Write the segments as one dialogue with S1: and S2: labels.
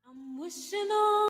S1: I'm wishing on.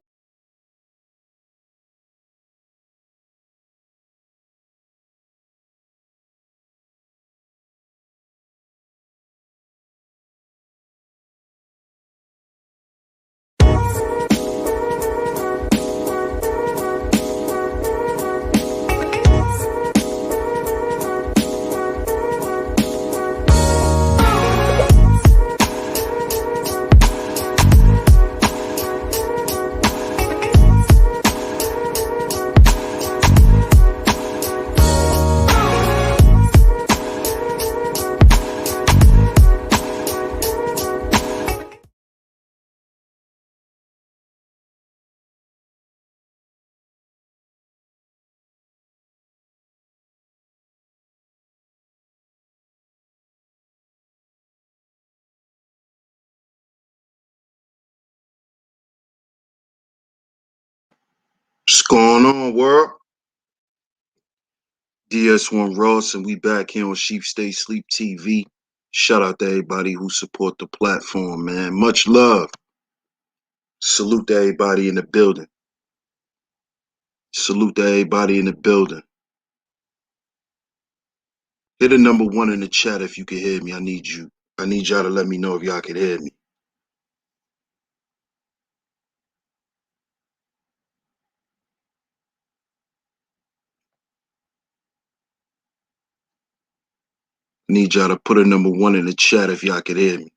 S2: What's going on, world? DS1 Ross, and we back here on SHEEPSTAYSLEEPTV. Shout out to everybody who support the platform, man. Much love. Salute to everybody in the building. Salute to everybody in the building. Hit a number 1 in the chat if you can hear me. I need you. I need y'all to let me know if y'all can hear me. I need y'all to put a number 1 in the chat if y'all can hear me.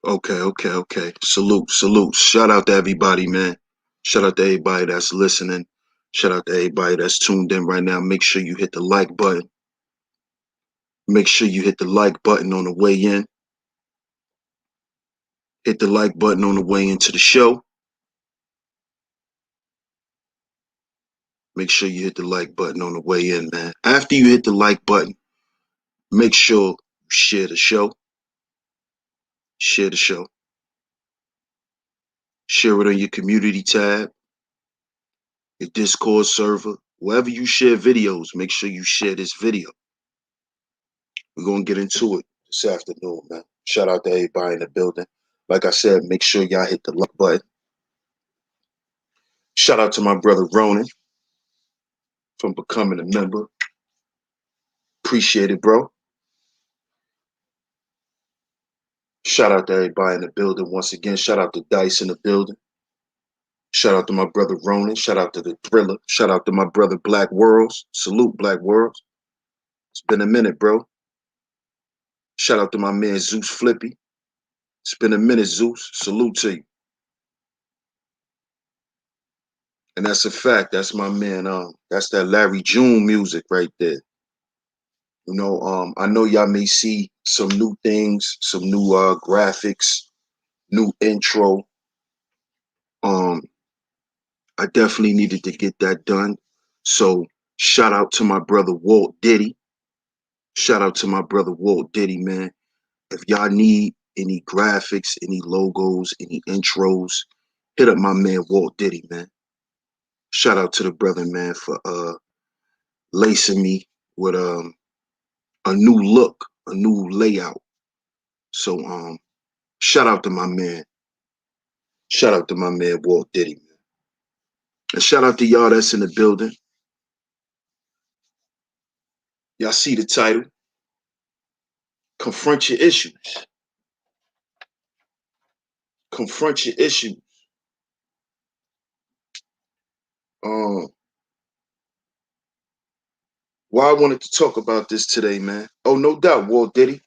S2: Okay. Salute. Shout out to everybody, man. Shout out to everybody that's listening. Shout out to everybody that's tuned in right now. Make sure you hit the like button. Make sure you hit the like button on the way in. Hit the like button on the way into the show. Make sure you hit the like button on the way in, man. After you hit the like button, make sure you share the show. Share the show. Share it on your community tab, your Discord server. Wherever you share videos, make sure you share this video. We're going to get into it this afternoon, man. Shout out to everybody in the building. Like I said, make sure y'all hit the like button. Shout out to my brother Ronan from becoming a member. Appreciate it, bro. Shout out to everybody in the building. Once again, shout out to Dice in the building. Shout out to my brother Ronan. Shout out to the Thriller. Shout out to my brother Black Worlds. Salute, Black Worlds. It's been a minute, bro. Shout out to my man Zeus Flippy. It's been a minute, Zeus. Salute to you. And that's a fact. That's my man. That's that Larry June music right there. You know, I know y'all may see some new things, some new graphics, new intro. I definitely needed to get that done. So shout out to my brother Walt Diddy. Shout out to my brother Walt Diddy, man. If y'all need any graphics, any logos, any intros, hit up my man Walt Diddy, man. Shout out to the brother, man, for lacing me with a new look, a new layout. So shout out to my man. Shout out to my man Walt Diddy, man. And shout out to y'all that's in the building. Y'all see the title. Confront your issues. Confront your issues. Why I wanted to talk about this today, man. Oh, no doubt, Walt Diddy.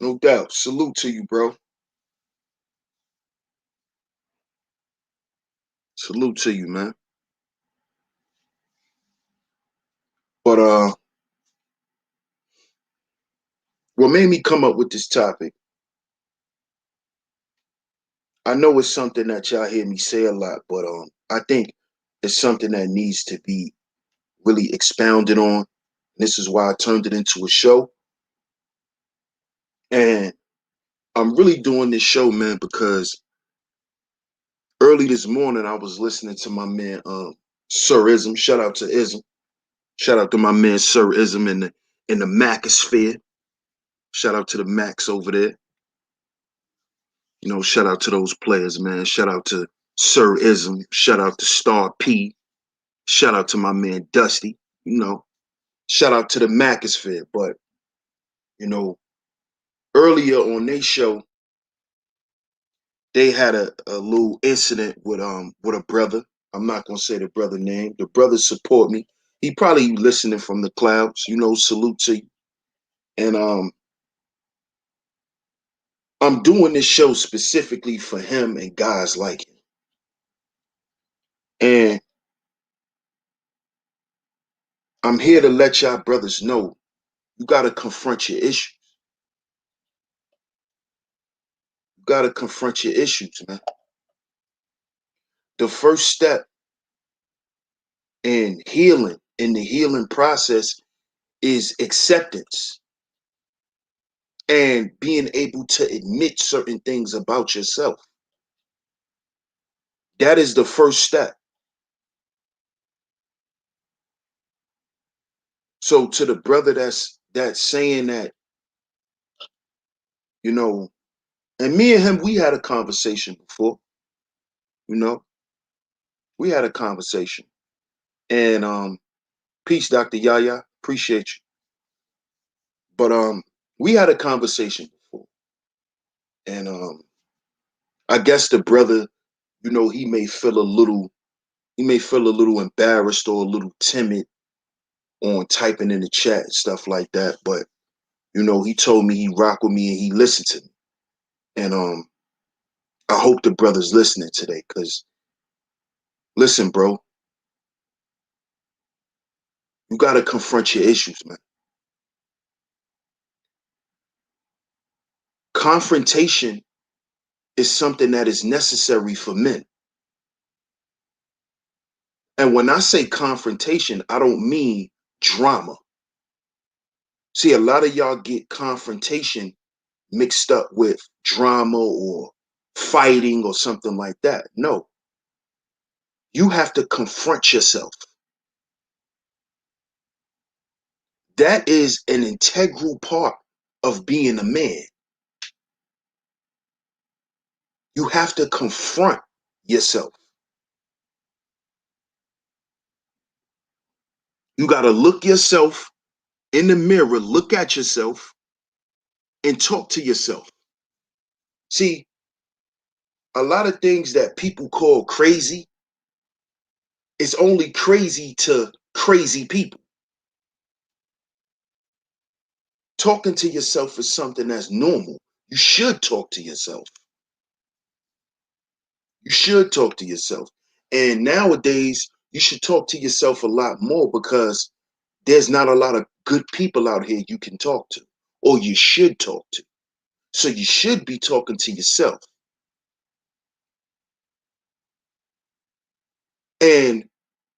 S2: No doubt. Salute to you, bro. Salute to you, man. But what made me come up with this topic, I know it's something that y'all hear me say a lot, but I think it's something that needs to be really expounded on. This is why I turned it into a show. And I'm really doing this show, man, because early this morning I was listening to my man Sir Ism. Shout out to Ism. Shout out to my man Sir Ism in the Macosphere. Shout out to the Max over there. You know, shout out to those players, man. Shout out to Sir Ism. Shout out to Star P. Shout out to my man Dusty. You know, shout out to the Macosphere. But, you know, earlier on their show, they had a little incident with a brother. I'm not gonna say the brother name. The brother support me. He probably listening from the clouds, you know, salute to you. And I'm doing this show specifically for him and guys like him. And I'm here to let y'all brothers know you gotta confront your issues. You gotta confront your issues, man. The first step in healing, in the healing process, is acceptance and being able to admit certain things about yourself. That is the first step. So to the brother that's saying that, you know, and me and him, we had a conversation before, you know, we had a conversation. And peace, Dr. Yaya, appreciate you. But we had a conversation before. And I guess the brother, you know, he may feel a little embarrassed or a little timid on typing in the chat and stuff like that. But, you know, he told me he rock with me and he listened to me. And I hope the brother's listening today, because listen, bro, you gotta confront your issues, man. Confrontation is something that is necessary for men. And when I say confrontation, I don't mean drama. See, a lot of y'all get confrontation mixed up with drama or fighting or something like that. No, you have to confront yourself. That is an integral part of being a man. You have to confront yourself. You got to look yourself in the mirror, look at yourself, and talk to yourself. See, a lot of things that people call crazy is only crazy to crazy people. Talking to yourself is something that's normal. You should talk to yourself. You should talk to yourself. And nowadays, you should talk to yourself a lot more, because there's not a lot of good people out here you can talk to, or you should talk to. So you should be talking to yourself. And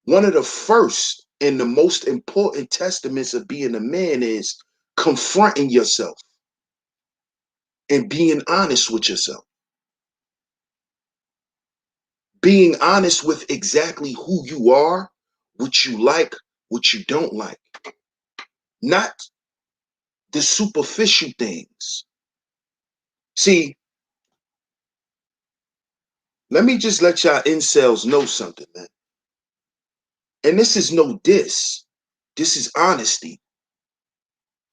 S2: one of the first and the most important testaments of being a man is confronting yourself and being honest with yourself. Being honest with exactly who you are, what you like, what you don't like. Not the superficial things. See, let me just let y'all incels know something, man. And this is no diss. This is honesty.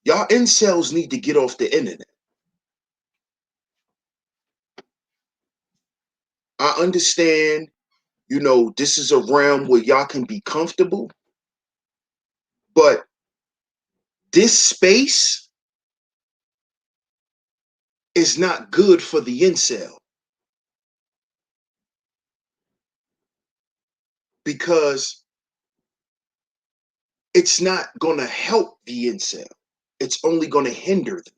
S2: Y'all incels need to get off the internet. I understand, you know, this is a realm where y'all can be comfortable, but this space is not good for the incel, because it's not going to help the incel. It's only going to hinder them.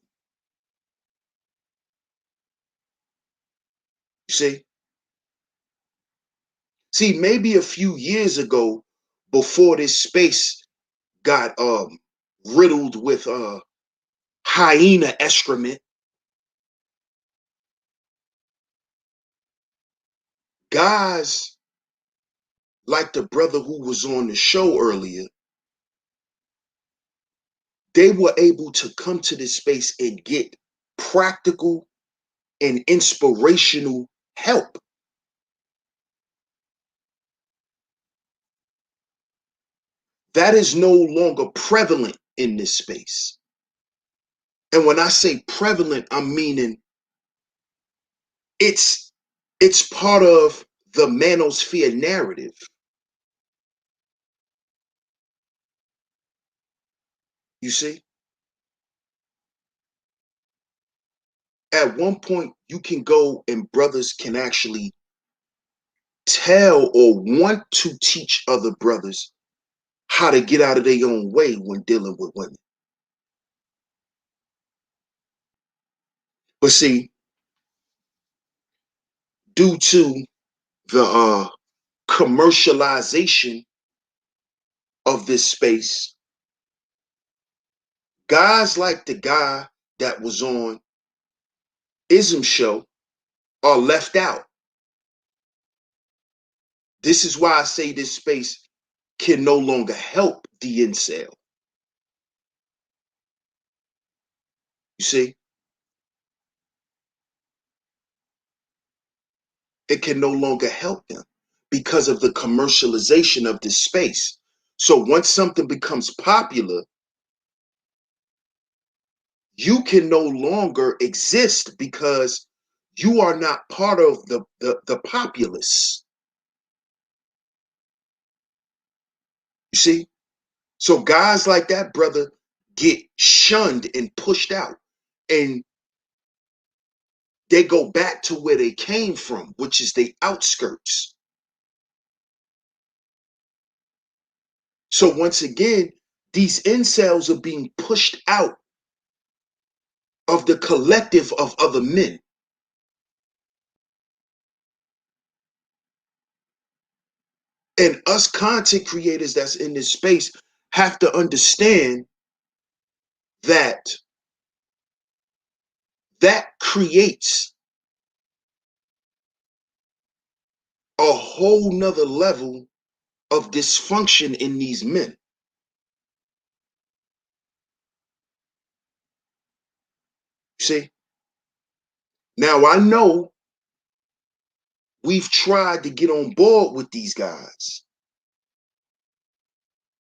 S2: You see? See, maybe a few years ago, before this space got riddled with hyena excrement, guys like the brother who was on the show earlier, they were able to come to this space and get practical and inspirational help. That is no longer prevalent in this space. And when I say prevalent, I'm meaning it's part of the manosphere narrative. You see? At one point, you can go and brothers can actually tell or want to teach other brothers how to get out of their own way when dealing with women. But see, due to the commercialization of this space, guys like the guy that was on Ism show are left out. This is why I say this space can no longer help the incel. You see? It can no longer help them because of the commercialization of this space. So once something becomes popular, you can no longer exist because you are not part of the populace. You see? So guys like that, brother, get shunned and pushed out. And they go back to where they came from, which is the outskirts. So once again, these incels are being pushed out of the collective of other men. And us content creators that's in this space have to understand that that creates a whole nother level of dysfunction in these men. See? Now I know we've tried to get on board with these guys,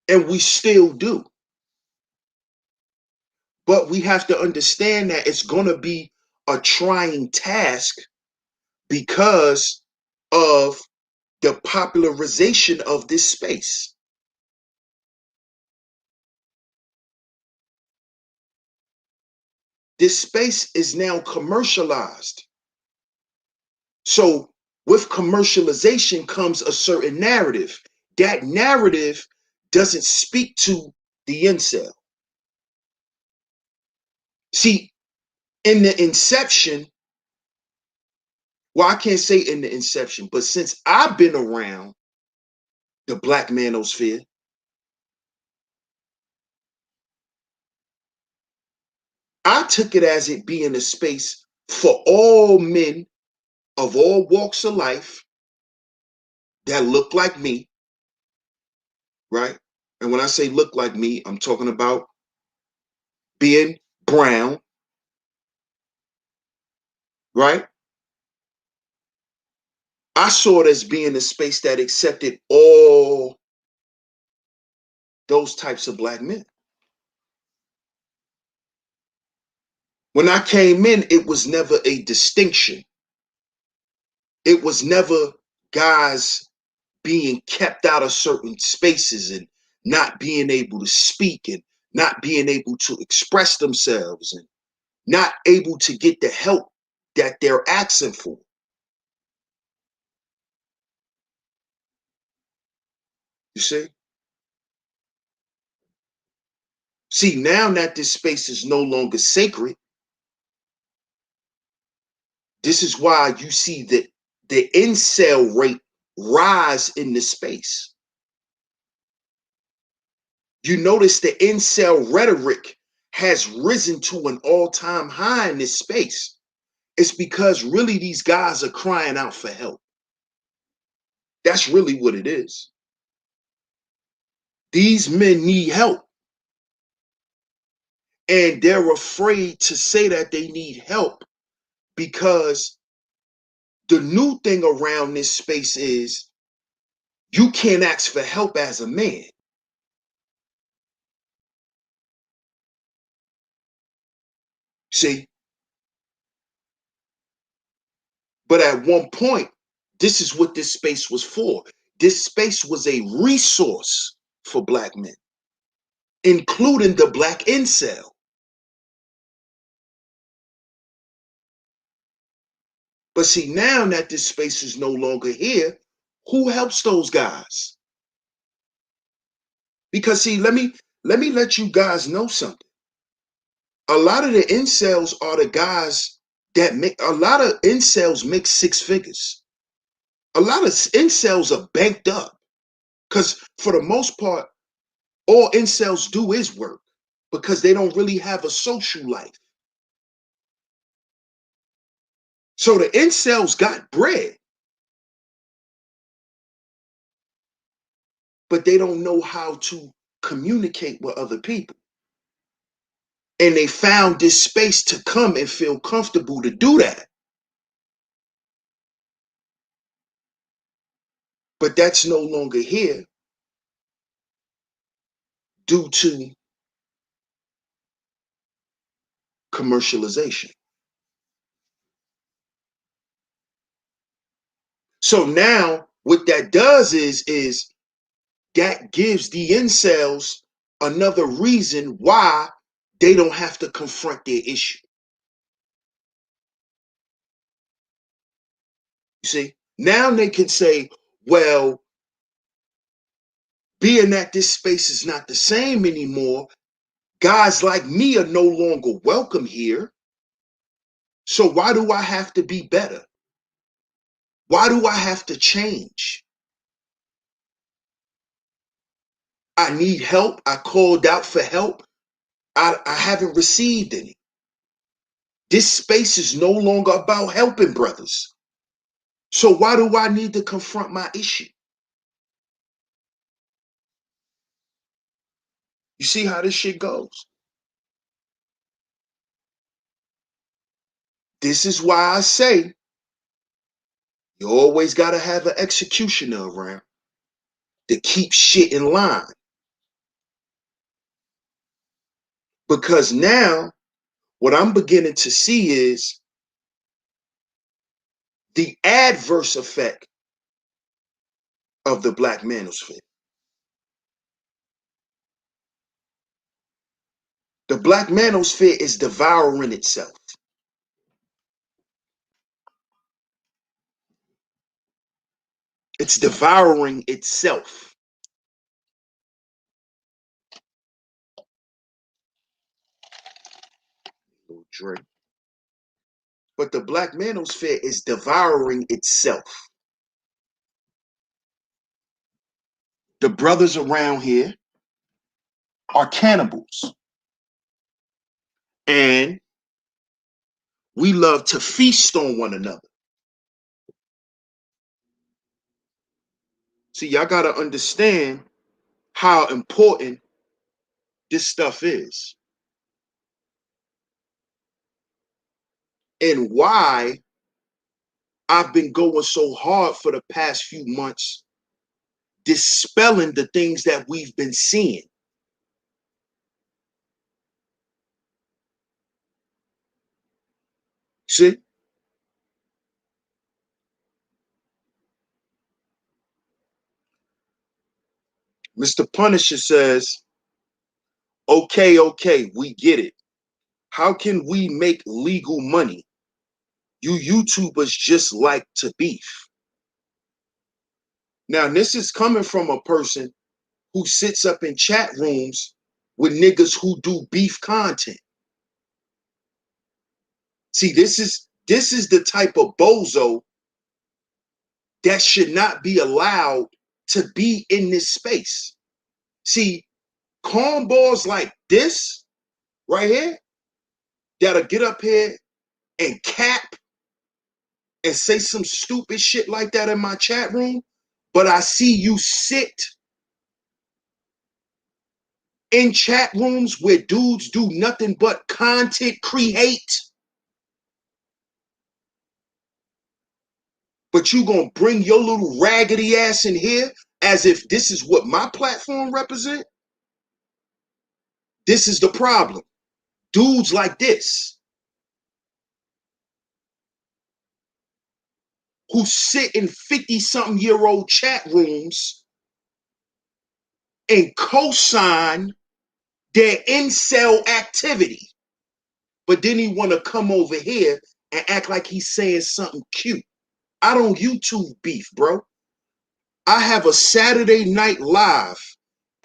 S2: and we still do. But we have to understand that it's going to be a trying task because of the popularization of this space. This space is now commercialized. So with commercialization comes a certain narrative. That narrative doesn't speak to the incel. See, in the inception, well, I can't say in the inception, but since I've been around the black manosphere, I took it as it being a space for all men of all walks of life that look like me, right? And when I say look like me, I'm talking about being brown, right? I saw it as being a space that accepted all those types of black men. When I came in, it was never a distinction. It was never guys being kept out of certain spaces and not being able to speak and not being able to express themselves and not able to get the help that they're asking for. You see? See, now that this space is no longer sacred, this is why you see that the incel rate rise in this space. You notice the incel rhetoric has risen to an all-time high in this space. It's because really these guys are crying out for help. That's really what it is. These men need help. And they're afraid to say that they need help because the new thing around this space is you can't ask for help as a man. See? But at one point, this is what this space was for. This space was a resource for black men, including the black incel. But see, now that this space is no longer here, who helps those guys? Because see, let you guys know something. A lot of the incels are the guys that make a lot of incels make six figures. A lot of incels are banked up because for the most part, all incels do is work because they don't really have a social life. So the incels got bread, but they don't know how to communicate with other people. And they found this space to come and feel comfortable to do that. But that's no longer here due to commercialization. So now what that does is that gives the incels another reason why they don't have to confront their issue. You see, now they can say, well, being that this space is not the same anymore, guys like me are no longer welcome here. So why do I have to be better? Why do I have to change? I need help. I called out for help. I haven't received any. This space is no longer about helping brothers. So why do I need to confront my issue? You see how this shit goes? This is why I say you always got to have an executioner around to keep shit in line. Because now what I'm beginning to see is the adverse effect of the black manosphere. The black manosphere is devouring itself. It's devouring itself. Little drink. But the black manosphere is devouring itself. The brothers around here are cannibals. And we love to feast on one another. See, y'all got to understand how important this stuff is and why I've been going so hard for the past few months dispelling the things that we've been seeing. See? Mr. Punisher says, okay, we get it. How can we make legal money? You YouTubers just like to beef. Now, this is coming from a person who sits up in chat rooms with niggas who do beef content. See, this is the type of bozo that should not be allowed to be in this space. See, cornballs like this right here that'll get up here and cap and say some stupid shit like that in my chat room, but I see you sit in chat rooms where dudes do nothing but content create, but you gonna bring your little raggedy ass in here as if this is what my platform represent? This is the problem. Dudes like this who sit in 50-something-year-old chat rooms and co-sign their incel activity, but then he want to come over here and act like he's saying something cute. I don't YouTube beef, bro. I have a Saturday night live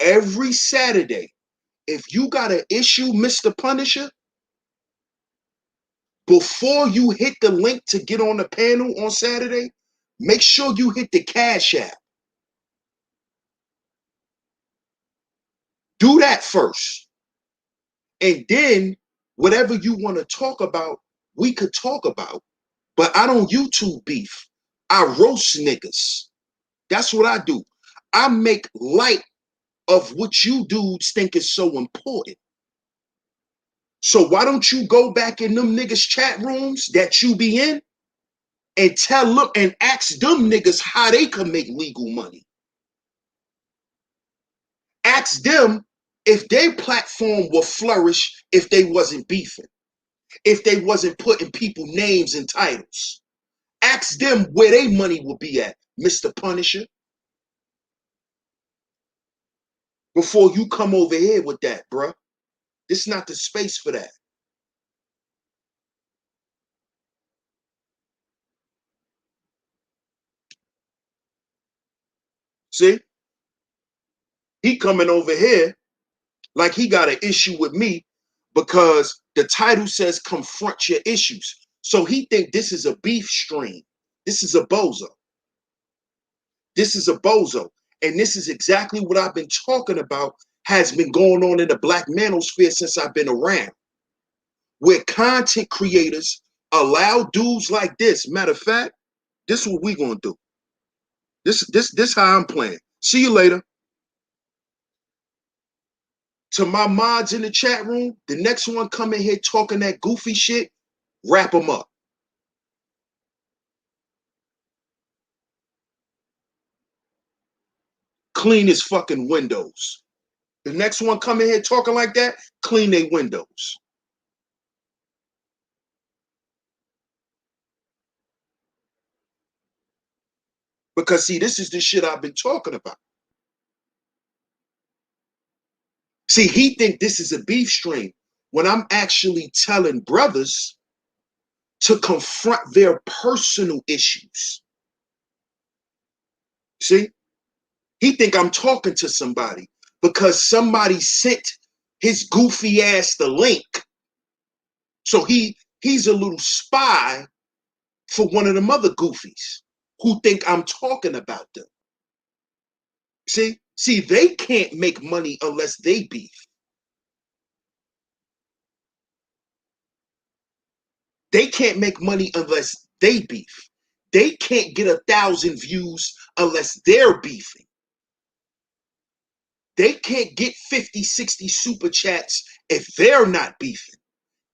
S2: every Saturday. If you got an issue, Mr. Punisher, before you hit the link to get on the panel on Saturday, make sure you hit the Cash App. Do that first. And then whatever you want to talk about, we could talk about. But I don't YouTube beef. I roast niggas. That's what I do. I make light of what you dudes think is so important. So why don't you go back in them niggas chat rooms that you be in and tell them and ask them niggas how they can make legal money. Ask them if their platform will flourish if they wasn't beefing, if they wasn't putting people names and titles. Ask them where their money will be at, Mr. Punisher, before you come over here with that, bruh. This is not the space for that. See? He coming over here like he got an issue with me because the title says confront your issues. So he think this is a beef stream. This is a bozo. This is a bozo. And this is exactly what I've been talking about has been going on in the black manosphere since I've been around. Where content creators allow dudes like this. Matter of fact, this is what we gonna do. This how I'm playing. See you later. To my mods in the chat room, the next one come in here talking that goofy shit, wrap them up. Clean his fucking windows. The next one come in here talking like that, clean their windows. Because see, this is the shit I've been talking about. See, he think this is a beef stream when I'm actually telling brothers to confront their personal issues. See, he think I'm talking to somebody because somebody sent his goofy ass the link. So he's a little spy for one of them other goofies who think I'm talking about them. See, they can't make money unless they beef. They can't make money unless they beef. They can't get 1,000 views unless they're beefing. They can't get 50, 60 super chats if they're not beefing.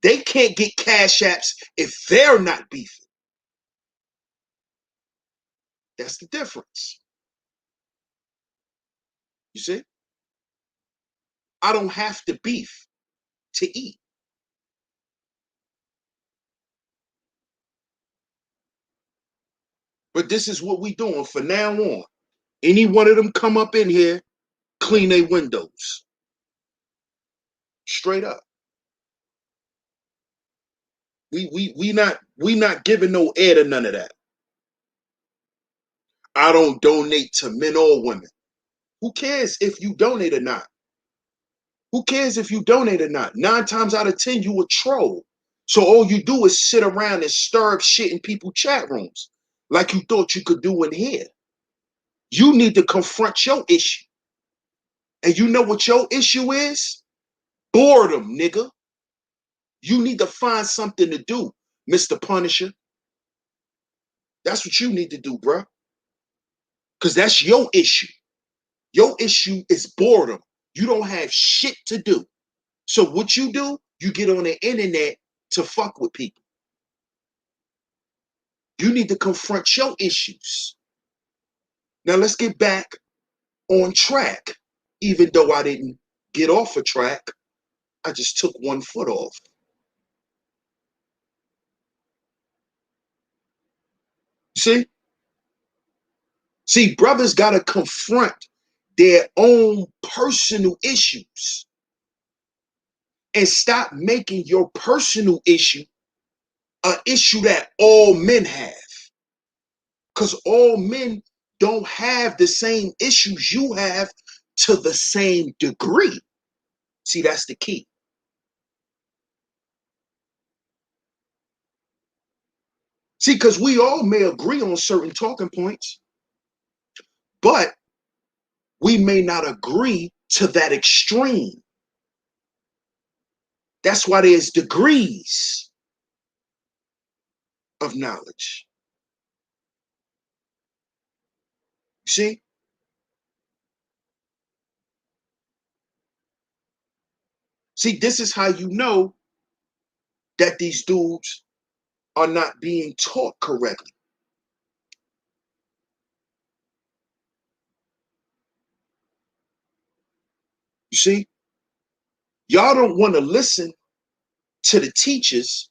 S2: They can't get cash apps if they're not beefing. That's the difference. You see? I don't have to beef to eat. But this is what we doing from now on. Any one of them come up in here, clean their windows. Straight up. We not giving no air to none of that. I don't donate to men or women. Who cares if you donate or not? Who cares if you donate or not? 9 times out of 10, you a troll. So all you do is sit around and stir up shit in people's chat rooms like you thought you could do in here. You need to confront your issue. And you know what your issue is? Boredom, nigga. You need to find something to do, Mr. Punisher. That's what you need to do, bro. Because that's your issue. Your issue is boredom. You don't have shit to do. So what you do, you get on the internet to fuck with people. You need to confront your issues. Now let's get back on track. Even though I didn't get off a track, I just took 1 foot off. See? See, brothers got to confront their own personal issues and stop making your personal issue an issue that all men have. Because all men don't have the same issues you have to the same degree. See, that's the key. See, because we all may agree on certain talking points, but we may not agree to that extreme. That's why there's degrees of knowledge. See? See, this is how you know that these dudes are not being taught correctly. You see? Y'all don't want to listen to the teachers.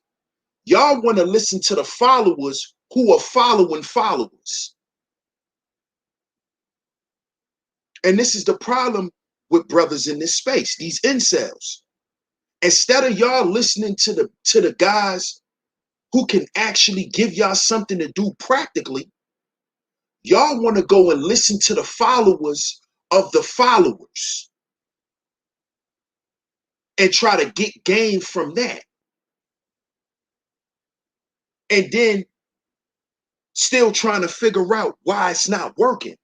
S2: Y'all want to listen to the followers who are following followers. And this is the problem with brothers in this space, these incels. Instead of y'all listening to the guys who can actually give y'all something to do practically, y'all want to go and listen to the followers of the followers and try to get gain from that. And then still trying to figure out why it's not working.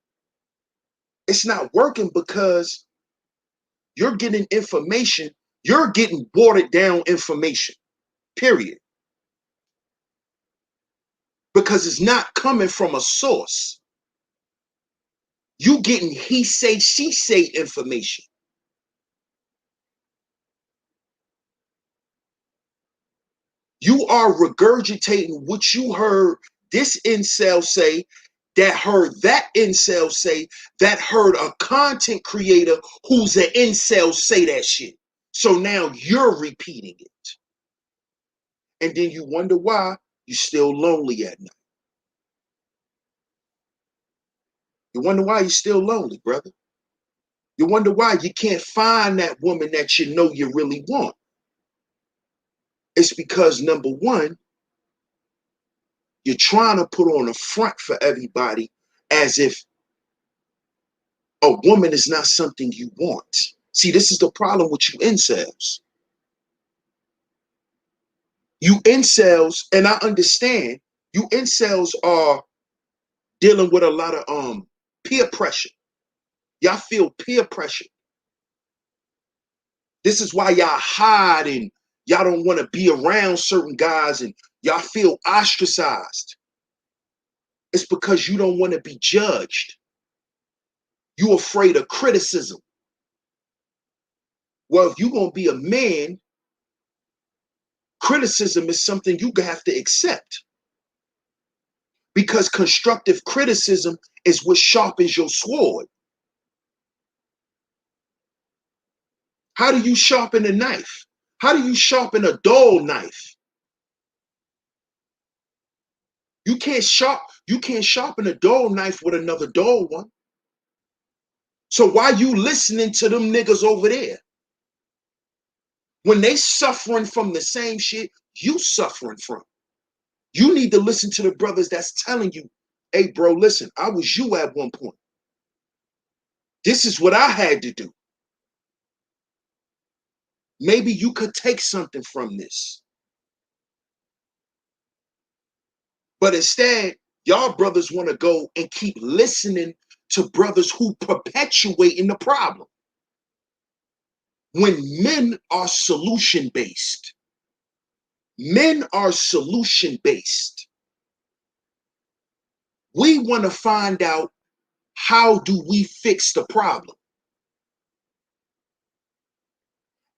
S2: It's not working because you're getting information, you're getting watered down information, period. Because it's not coming from a source. You getting he say, she say information. You are regurgitating what you heard this incel say, that heard that incel say, that heard a content creator who's an incel say that shit. So now you're repeating it. And then you wonder why you're still lonely at night. You wonder why you're still lonely, brother. You wonder why you can't find that woman that you know you really want. It's because, number one, you're trying to put on a front for everybody as if a woman is not something you want. See, this is the problem with you incels. You incels, and I understand, you incels are dealing with a lot of peer pressure. Y'all feel peer pressure. This is why y'all hide and y'all don't want to be around certain guys and y'all feel ostracized. It's because you don't want to be judged. You're afraid of criticism. Well, if you're going to be a man, criticism is something you have to accept. Because constructive criticism is what sharpens your sword. How do you sharpen a knife? How do you sharpen a dull knife? You can't sharpen a dull knife with another dull one. So why you listening to them niggas over there? When they suffering from the same shit you suffering from. You need to listen to the brothers that's telling you, hey bro, listen, I was you at one point. This is what I had to do. Maybe you could take something from this. But instead, y'all brothers want to go and keep listening to brothers who perpetuating the problem. When men are solution-based, men are solution-based. We want to find out, how do we fix the problem?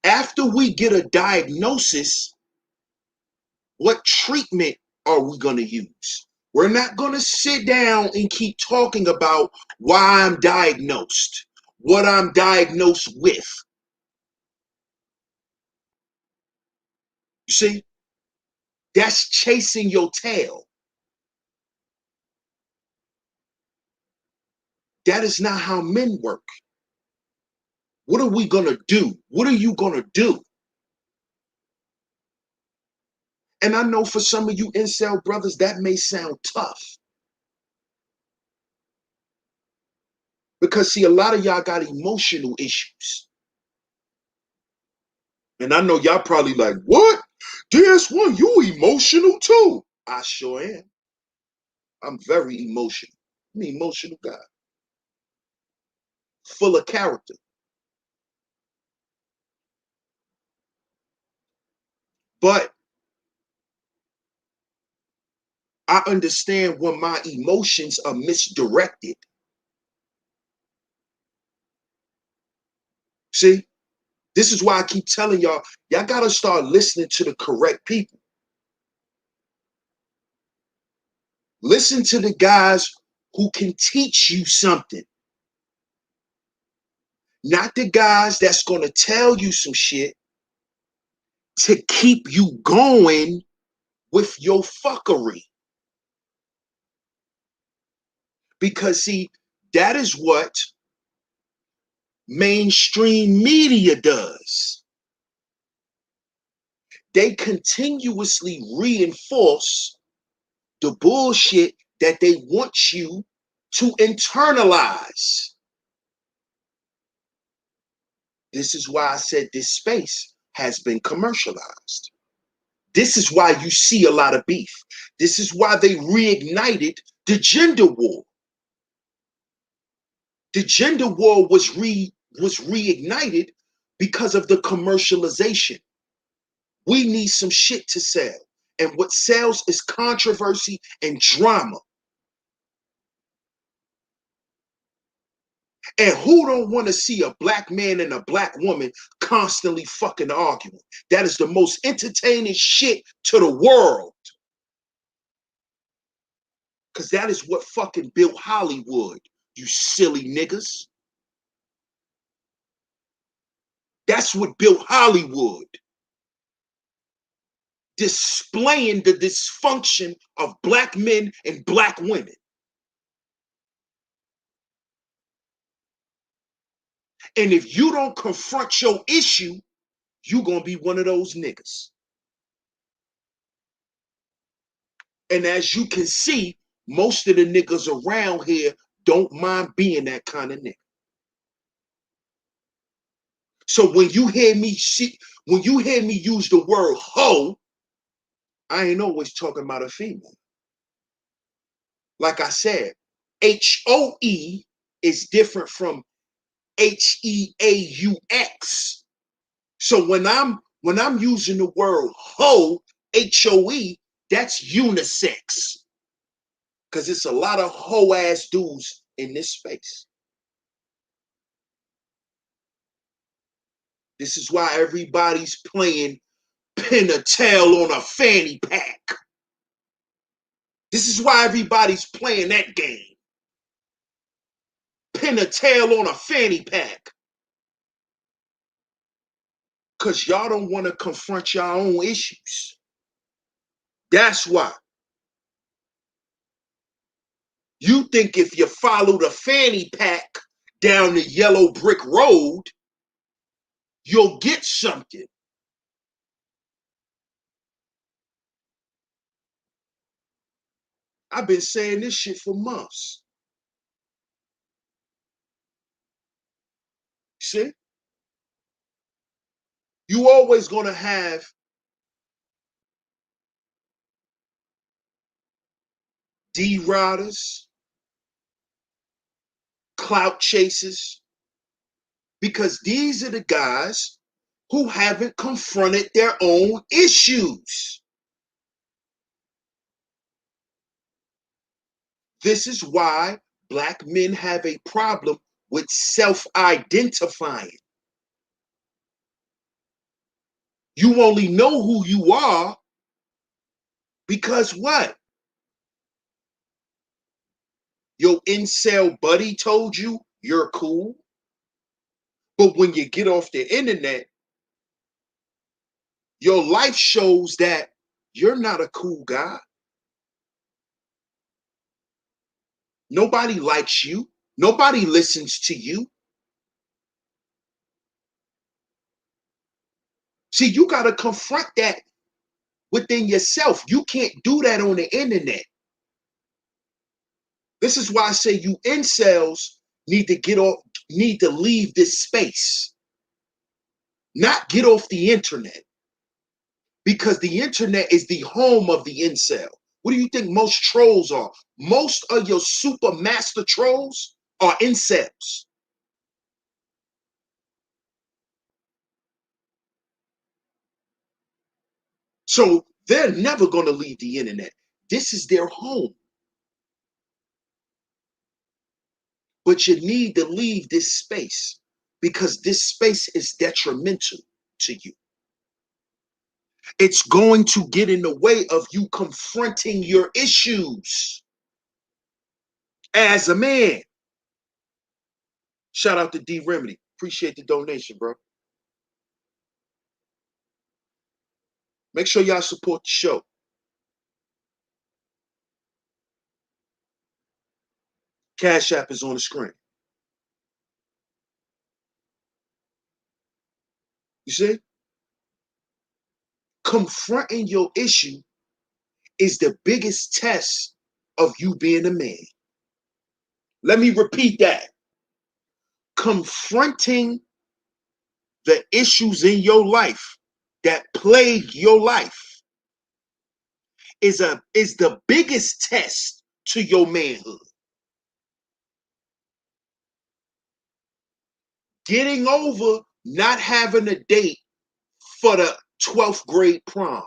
S2: After we get a diagnosis, what treatment are we going to use? We're not going to sit down and keep talking about why I'm diagnosed, what I'm diagnosed with. You see, that's chasing your tail. That is not how men work. What are we going to do? What are you going to do? And I know for some of you incel brothers, that may sound tough. Because, see, a lot of y'all got emotional issues. And I know y'all probably like, what? DS1, you emotional too. I sure am. I'm very emotional. I'm an emotional guy. Full of character. But I understand when my emotions are misdirected. See? This is why I keep telling y'all got to start listening to the correct people. Listen to the guys who can teach you something. Not the guys that's going to tell you some shit to keep you going with your fuckery. Because, see, that is what mainstream media does. They continuously reinforce the bullshit that they want you to internalize. This is why I said this space has been commercialized. This is why you see a lot of beef. This is why they reignited the gender war. The gender war was reignited because of the commercialization. We need some shit to sell. And what sells is controversy and drama. And who don't want to see a black man and a black woman constantly fucking arguing? That is the most entertaining shit to the world. Because that is what fucking built Hollywood, you silly niggas. That's what built Hollywood. Displaying the dysfunction of black men and black women. And if you don't confront your issue, you're going to be one of those niggas. And as you can see, most of the niggas around here don't mind being that kind of nigga. So when you hear me use the word hoe, I ain't always talking about a female. Like I said, HOE is different from HEAUX. So when I'm using the word hoe, HOE, that's unisex. Because it's a lot of hoe ass dudes in this space. This is why everybody's playing pin a tail on a fanny pack. This is why everybody's playing that game. Pin a tail on a fanny pack. Because y'all don't want to confront your own issues. That's why. You think if you follow the fanny pack down the yellow brick road, you'll get something. I've been saying this shit for months. See? You always gonna have D-riders, clout chasers, because these are the guys who haven't confronted their own issues. This is why black men have a problem with self-identifying. You only know who you are because what? Your incel buddy told you you're cool. But when you get off the internet, your life shows that you're not a cool guy. Nobody likes you. Nobody listens to you. See, you got to confront that within yourself. You can't do that on the internet. This is why I say you incels need to get off, need to leave this space, not get off the internet, because the internet is the home of the incel. What do you think most trolls are? Most of your super master trolls are incels. So they're never going to leave the internet. This is their home. But you need to leave this space because this space is detrimental to you. It's going to get in the way of you confronting your issues as a man. Shout out to D Remedy. Appreciate the donation, bro. Make sure y'all support the show. Cash App is on the screen. You see? Confronting your issue is the biggest test of you being a man. Let me repeat that. Confronting the issues in your life that plague your life is the biggest test to your manhood. Getting over not having a date for the 12th grade prom.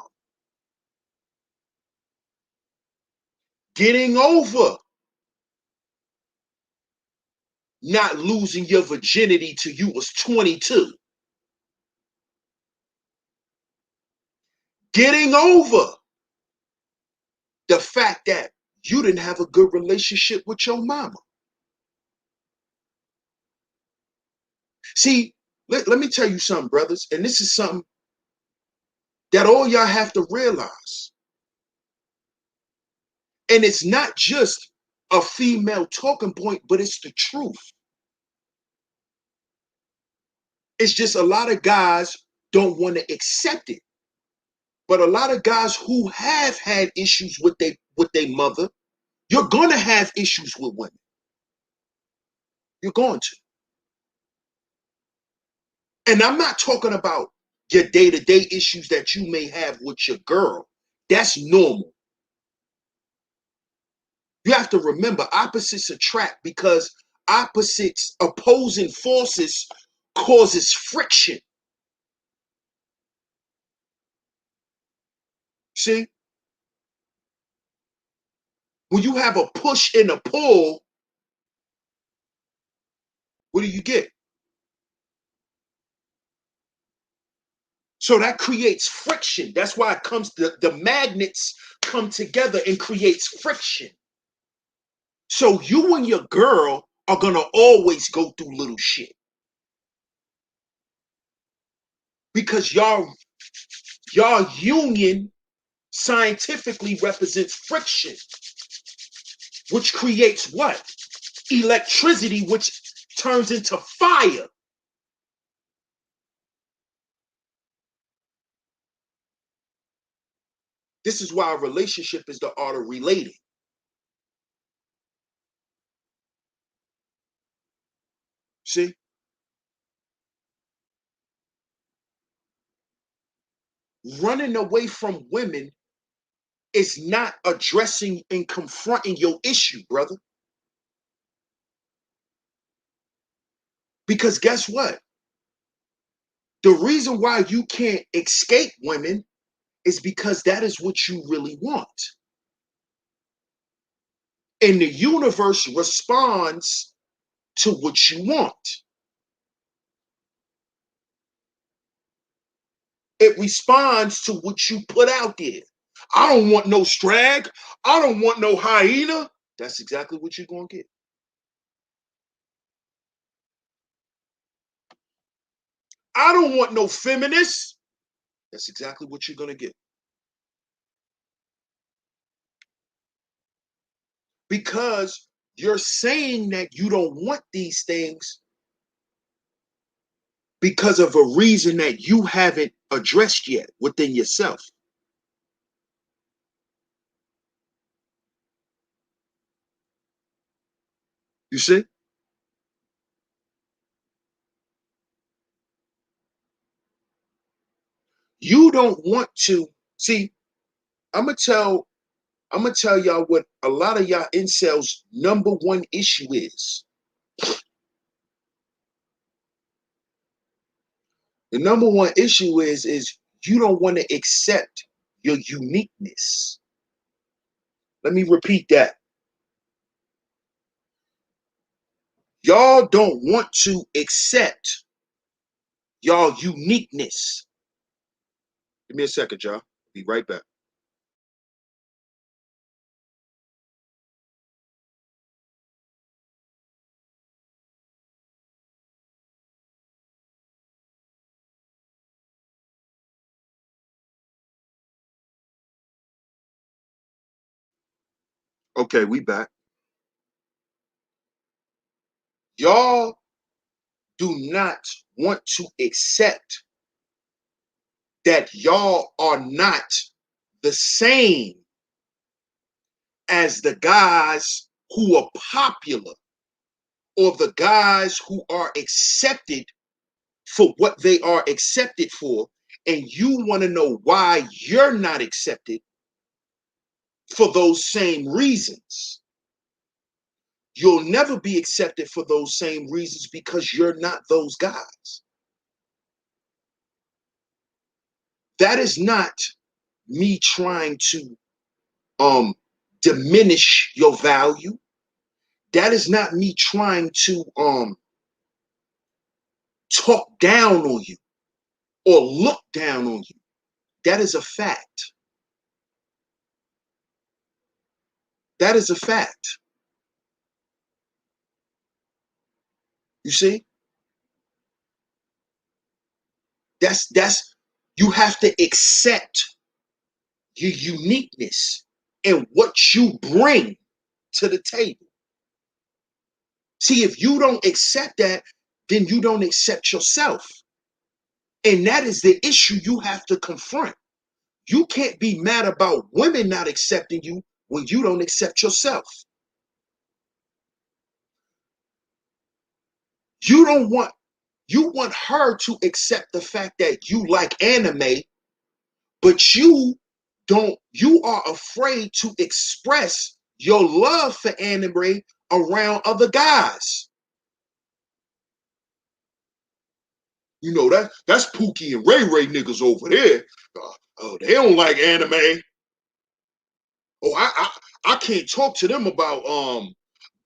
S2: Getting over not losing your virginity till you was 22. Getting over the fact that you didn't have a good relationship with your mama. See, let me tell you something, brothers, and this is something that all y'all have to realize. And it's not just a female talking point, but it's the truth. It's just a lot of guys don't want to accept it. But a lot of guys who have had issues with their mother, you're going to have issues with women. You're going to. And I'm not talking about your day-to-day issues that you may have with your girl. That's normal. You have to remember, opposites attract because opposites, opposing forces causes friction. See? When you have a push and a pull, what do you get? So that creates friction. That's why it comes, the magnets come together and creates friction. So you and your girl are gonna always go through little shit. Because y'all union scientifically represents friction, which creates what? Electricity, which turns into fire. This is why a relationship is the art of relating. See? Running away from women is not addressing and confronting your issue, brother. Because guess what? The reason why you can't escape women is because that is what you really want. And the universe responds to what you want. It responds to what you put out there. I don't want no strag. I don't want no hyena. That's exactly what you're going to get. I don't want no feminist. That's exactly what you're going to get. Because you're saying that you don't want these things because of a reason that you haven't addressed yet within yourself. You see? You don't want to see. I'm gonna tell. I'm gonna tell y'all what a lot of y'all incels' number one issue is. The number one issue is you don't want to accept your uniqueness. Let me repeat that. Y'all don't want to accept y'all uniqueness. Give me a second, y'all. Be right back. Okay, we back. Y'all do not want to accept that y'all are not the same as the guys who are popular or the guys who are accepted for what they are accepted for, and you want to know why you're not accepted for those same reasons. You'll never be accepted for those same reasons because you're not those guys. That is not me trying to diminish your value. That is not me trying to talk down on you or look down on you. That is a fact. That is a fact. You see? That's you have to accept your uniqueness and what you bring to the table. See, if you don't accept that, then you don't accept yourself. And that is the issue you have to confront. You can't be mad about women not accepting you when you don't accept yourself. You don't want you want her to accept the fact that you like anime, but you are afraid to express your love for anime around other guys. You know that's Pookie and Ray Ray niggas over there. Oh, they don't like anime. Oh, I can't talk to them about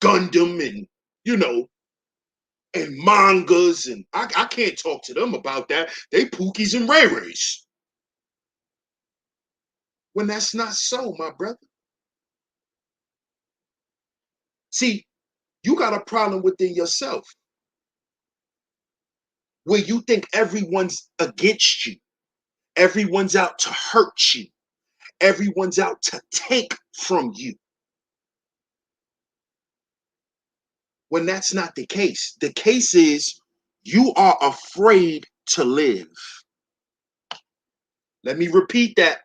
S2: Gundam and you know and mangas and I can't talk to them about that. They Pookies and Ray Rays. When that's not so, my brother. See, you got a problem within yourself where you think everyone's against you. Everyone's out to hurt you. Everyone's out to take from you. When that's not the case. The case is you are afraid to live. Let me repeat that.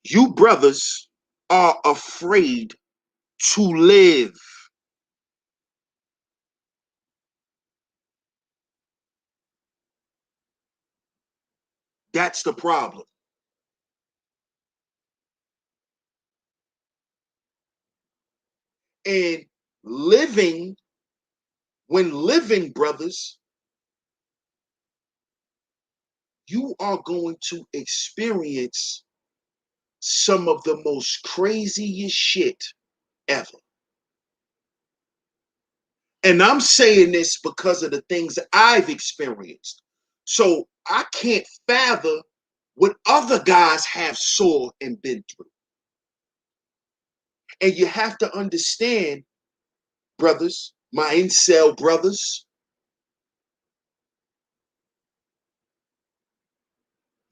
S2: You brothers are afraid to live. That's the problem. And living, when living, brothers, you are going to experience some of the most craziest shit ever. And I'm saying this because of the things that I've experienced. So I can't fathom what other guys have saw and been through. And you have to understand, brothers, my incel brothers,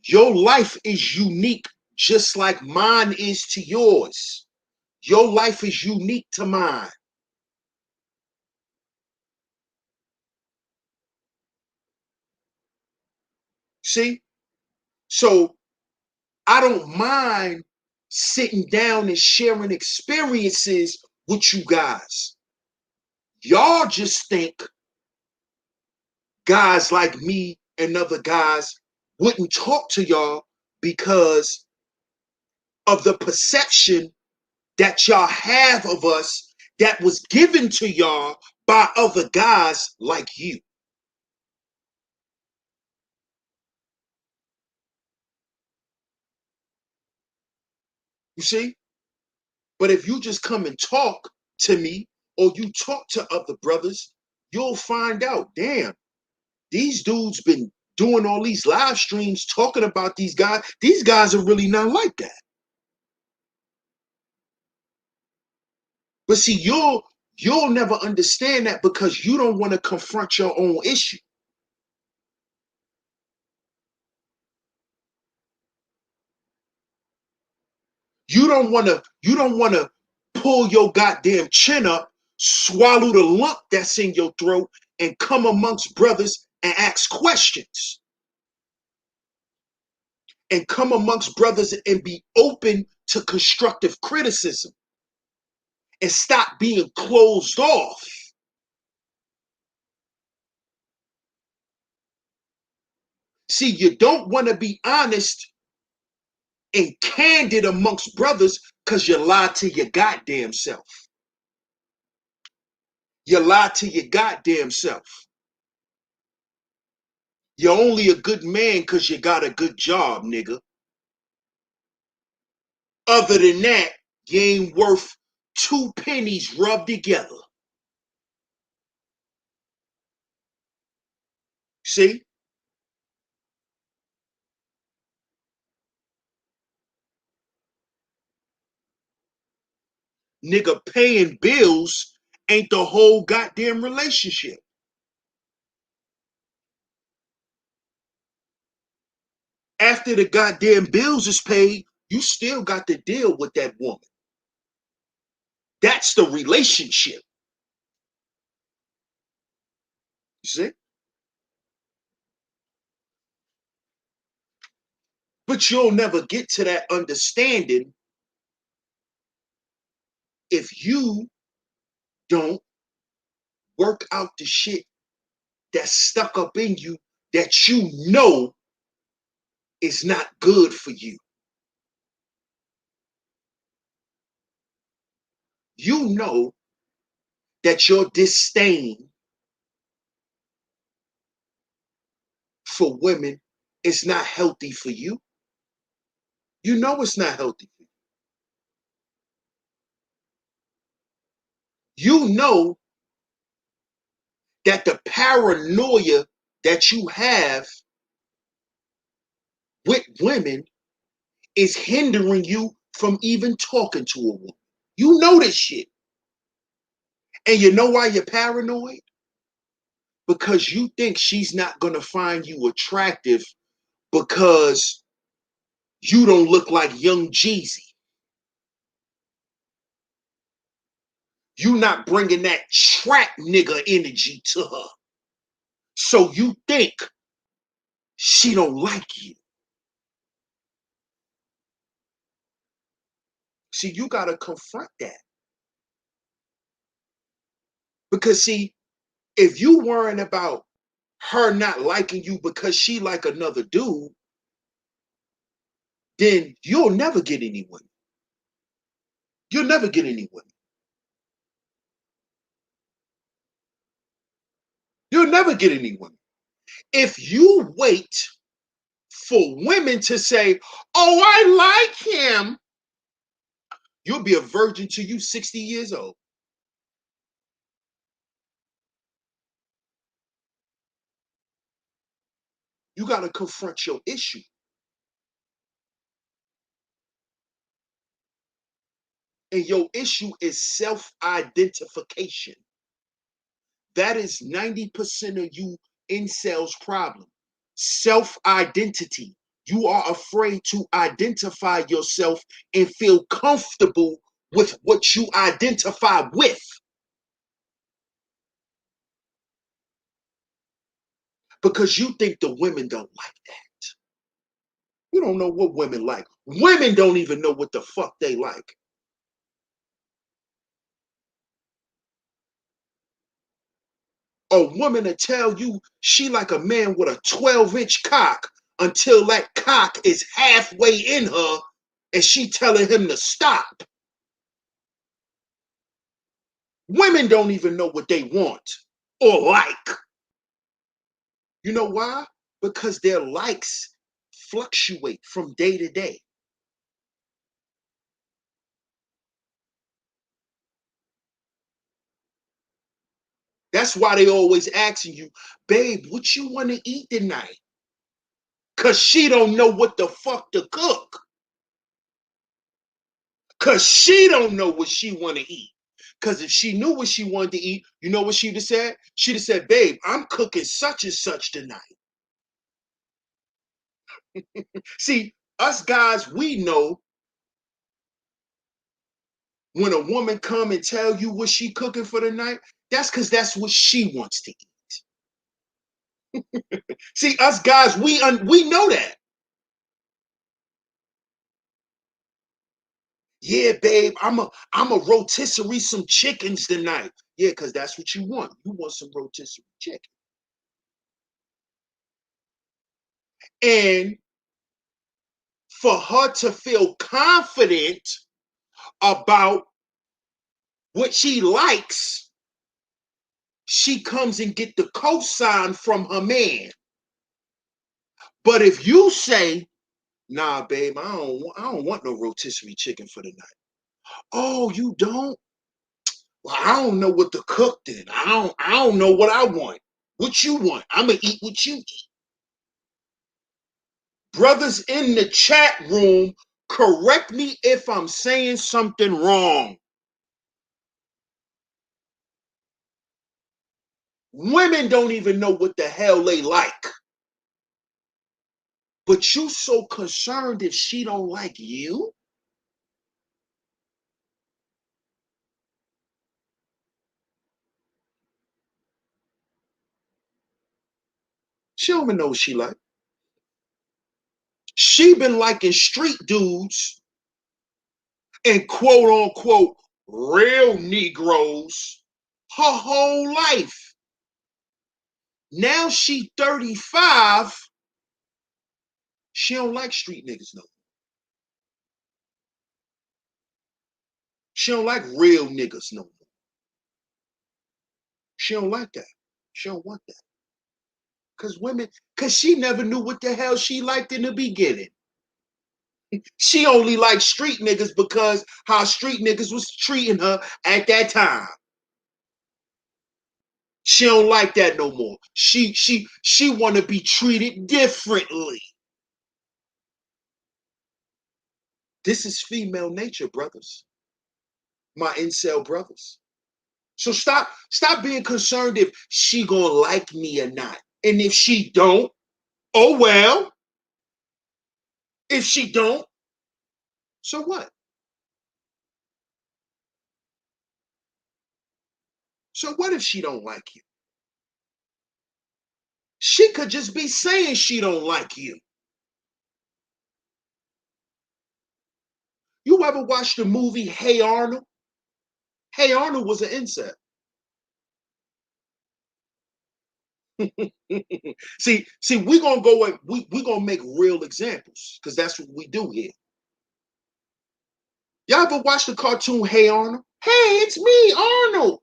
S2: your life is unique just like mine is to yours. Your life is unique to mine. See? So I don't mind sitting down and sharing experiences with you guys. Y'all just think guys like me and other guys wouldn't talk to y'all because of the perception that y'all have of us that was given to y'all by other guys like you. You see? But if you just come and talk to me or you talk to other brothers, you'll find out, damn, these dudes been doing all these live streams talking about these guys. These guys are really not like that. But see, you'll never understand that because you don't want to confront your own issue. You don't want to pull your goddamn chin up, swallow the lump that's in your throat, and come amongst brothers and ask questions. And come amongst brothers and be open to constructive criticism and stop being closed off. See, you don't want to be honest and candid amongst brothers because you lie to your goddamn self. You lie to your goddamn self. You're only a good man because you got a good job, nigga. Other than that, you ain't worth two pennies rubbed together. See? Nigga, paying bills ain't the whole goddamn relationship. After the goddamn bills is paid, you still got to deal with that woman. That's the relationship. You see? But you'll never get to that understanding if you don't work out the shit that's stuck up in you that you know is not good for you. You know that your disdain for women is not healthy for you. You know it's not healthy for you. You know that the paranoia that you have with women is hindering you from even talking to a woman. You know this shit. And you know why you're paranoid? Because you think she's not going to find you attractive because you don't look like young Jeezy. You not bringing that trap nigga energy to her. So you think she don't like you. See, you got to confront that. Because see, if you worrying about her not liking you because she like another dude, then you'll never get any women. You'll never get any women. You'll never get any women. If you wait for women to say, oh, I like him, you'll be a virgin till you 60 years old. You got to confront your issue. And your issue is self-identification. That is 90% of you incels' problem. Self-identity. You are afraid to identify yourself and feel comfortable with what you identify with. Because you think the women don't like that. You don't know what women like. Women don't even know what the fuck they like. A woman to tell you she like a man with a 12-inch cock until that cock is halfway in her and she telling him to stop. Women don't even know what they want or like. You know why? Because their likes fluctuate from day to day. That's why they always asking you, babe, what you want to eat tonight? Because she don't know what the fuck to cook. Because she don't know what she want to eat. Because if she knew what she wanted to eat, you know what she'd have said? She'd have said, babe, I'm cooking such and such tonight. See, us guys, we know when a woman come and tell you what she cooking for the night, that's because that's what she wants to eat. See, us guys, we know that. Yeah, babe, I'm a rotisserie some chickens tonight. Yeah, because that's what you want. You want some rotisserie chicken. And for her to feel confident about what she likes, she comes and get the cosign from her man. But if you say, nah, babe, I don't want no rotisserie chicken for the night. Oh, you don't? Well, I don't know what to cook then. I don't know what I want. What you want? I'm gonna eat what you eat. Brothers in the chat room, correct me if I'm saying something wrong. Women don't even know what the hell they like. But you so concerned if she don't like you? She don't even know what she like. She been liking street dudes and quote unquote real Negroes her whole life. Now she 35. She don't like street niggas no more. She don't like real niggas no more. She don't like that. She don't want that. Because she never knew what the hell she liked in the beginning. She only liked street niggas because how street niggas was treating her at that time. She don't like that no more. She want to be treated differently. This is female nature, brothers. My incel brothers. So stop being concerned if she gonna like me or not. And if she don't, oh well. If she don't, so what? So what if she don't like you? She could just be saying she don't like you. You ever watched the movie Hey Arnold? Hey Arnold was an incel. see, we're gonna go and we gonna make real examples because that's what we do here. Y'all ever watch the cartoon Hey Arnold? Hey, it's me, Arnold.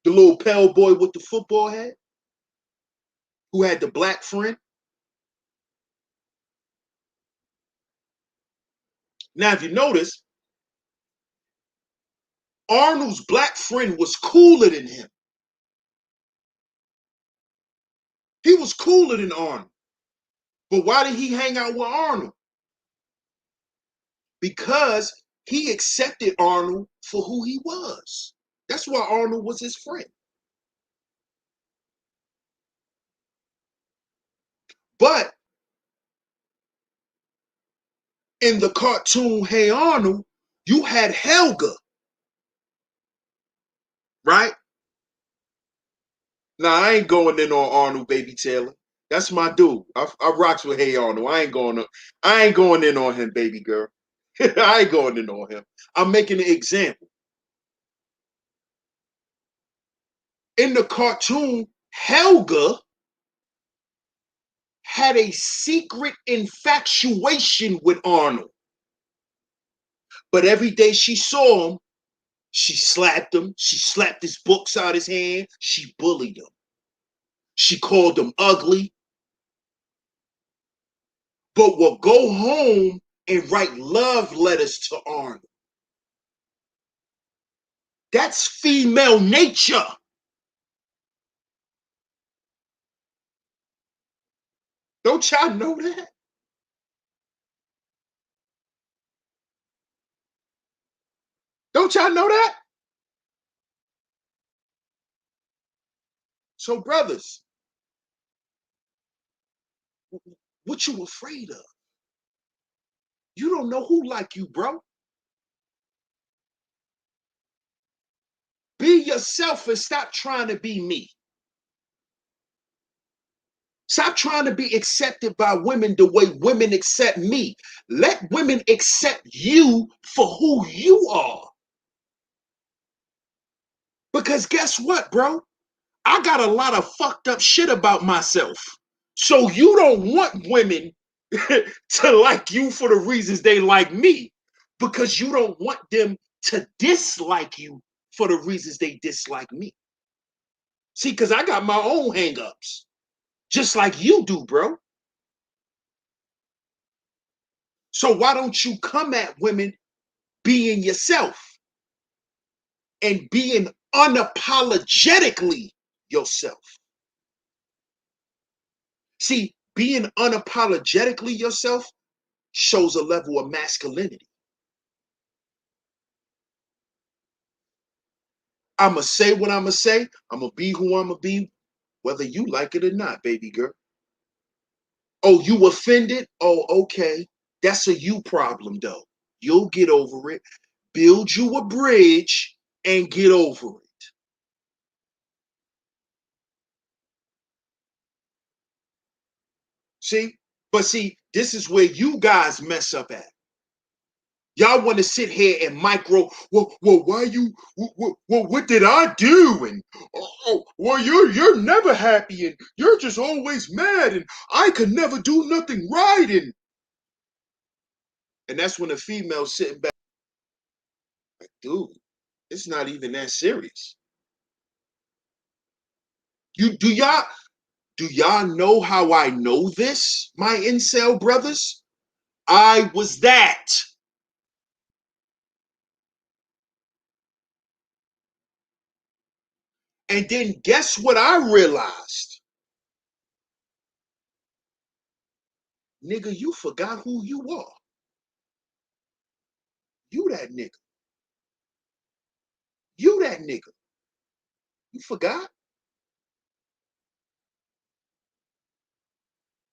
S2: The little pale boy with the football hat who had the black friend. Now, if you notice, Arnold's black friend was cooler than him. He was cooler than Arnold. But why did he hang out with Arnold? Because he accepted Arnold for who he was. That's why Arnold was his friend. But in the cartoon Hey Arnold, you had Helga, right? Nah, I ain't going in on Arnold, baby Taylor. That's my dude. I rocks with Hey Arnold. I ain't going in on him, baby girl. I ain't going in on him. I'm making an example. In the cartoon, Helga had a secret infatuation with Arnold. But every day she saw him, she slapped him. She slapped his books out of his hand. She bullied him. She called him ugly. But will go home and write love letters to Arnold. That's female nature. Don't y'all know that? Don't y'all know that? So, brothers, what you afraid of? You don't know who like you, bro. Be yourself and stop trying to be me. Stop trying to be accepted by women the way women accept me. Let women accept you for who you are. Because guess what, bro? I got a lot of fucked up shit about myself. So you don't want women to like you for the reasons they like me, because you don't want them to dislike you for the reasons they dislike me. See, because I got my own hangups, just like you do, bro. So why don't you come at women being yourself and being unapologetically yourself? See, being unapologetically yourself shows a level of masculinity. I'ma say what I'ma say. I'ma be who I'ma be, whether you like it or not, baby girl. Oh, you offended? Oh, okay. That's a you problem, though. You'll get over it. Build you a bridge and get over it. See? But see, this is where you guys mess up at. Y'all want to sit here and well, why you, well, what did I do? And oh, well, you're never happy, and you're just always mad, and I could never do nothing right, and that's when the female's sitting back, like, dude, it's not even that serious. You do y'all know how I know this, my incel brothers? I was that. And then guess what I realized? Nigga, you forgot who you are. You that nigga. You that nigga. You forgot?